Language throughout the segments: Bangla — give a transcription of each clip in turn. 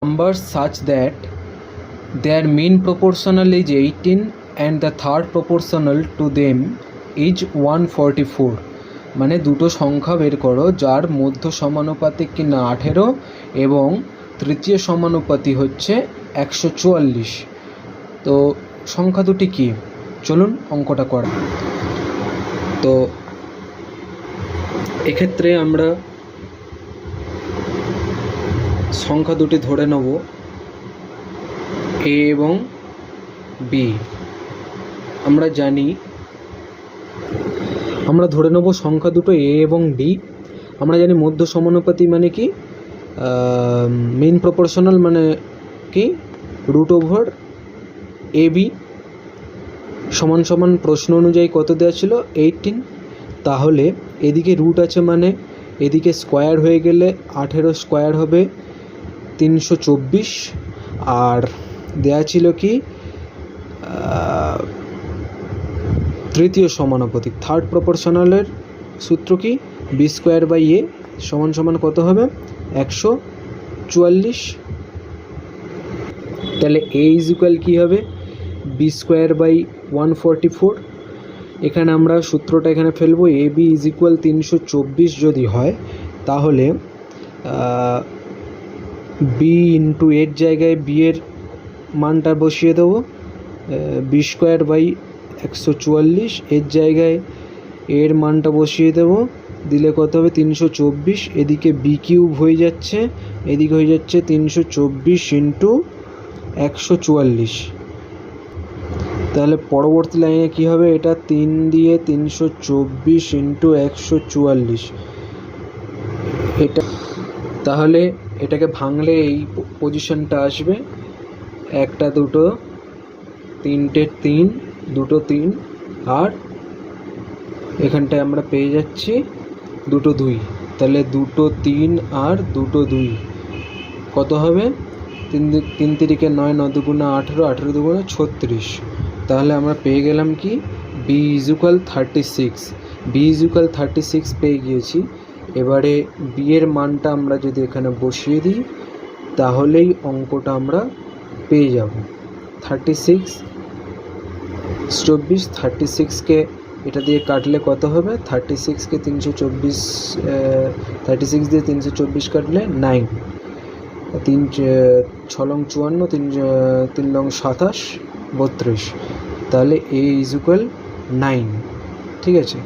numbers such that their mean proportional is 18 and the third proportional to them is 144. মানে দুটো সংখ্যা বের করো যার মধ্য সমানুপাতিক কিনা 18 এবং তৃতীয় সমানুপাতি হচ্ছে 144। তো সংখ্যা দুটি কি, চলুন অঙ্কটা করা। তো এক্ষেত্রে আমরা সংখ্যা দুটি ধরে নেব এ এবং বি। আমরা জানি, আমরা ধরে নেব সংখ্যা দুটো এ এবং বি। আমরা জানি মধ্য সমানুপাতি মানে কি, মেইন প্রপোর্শনাল মানে কি রুট ওভার এ বি সমান সমান প্রশ্ন অনুযায়ী কত দেওয়া ছিল 18। তাহলে এদিকে রুট আছে মানে এদিকে স্কোয়ার হয়ে গেলে 18 স্কোয়ার হবে 324, আর দেয়া ছিল কি তৃতীয় সমানুপাতিক থার্ড প্রপোর্শনালের সূত্র কি বি স্কোয়ার বাই এ সমান সমান কত হবে 144। তাহলে এ ইজ ইকুয়াল কী হবে বি স্কোয়ার বাই 144। এখানে আমরা সূত্রটা এখানে ফেলবো, এ বি ইজ ইকুয়াল 324 যদি হয় তাহলে বি ইন্টু এর জায়গায় বি এর মানটা বসিয়ে দেবো, বি স্কোয়ার বাই 144, এর জায়গায় এর মানটা বসিয়ে দেবো, দিলে কত হবে 324। এদিকে বি কিউব হয়ে যাচ্ছে, এদিকে হয়ে যাচ্ছে 324 ইন্টু 144। তাহলে পরবর্তী লাইনে কি হবে, এটা 3 দিয়ে 324 ইন্টু 144 এটা, তাহলে এটাকে ভাঙলে এই পজিশনটা আসবে, একটা দুটো তিনটে 3 দুটো 3, আর এখানটায় আমরা পেয়ে যাচ্ছি দুটো 2। তাহলে দুটো 3 আর দুটো 2 কত হবে 3 তিরিকে 9, 9 দুগুণে 18, 18 দুগুণে 36। তাহলে আমরা পেয়ে গেলাম কি B is equal 36। B is equal 36 পেয়ে গিয়েছি। এবারে বি এর মানটা আমরা যদি এখানে বসিয়ে দিই তাহলেই অঙ্কটা আমরা পেয়ে যাব 36 24। 36কে এটা দিয়ে কাটলে কত হবে, 36কে 324, 36 দিয়ে 324 কাটলে 9, 3 6 লং 54, 3 লং 27, 32। তাহলে এ ইজ ইকুয়াল 9। ঠিক আছে,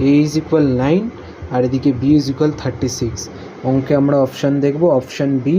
এ ইজ ইকুয়াল 9 আর এদিকে বি ইজ ইকুয়াল 36। অঙ্কে আমরা অপশান দেখব, অপশান বি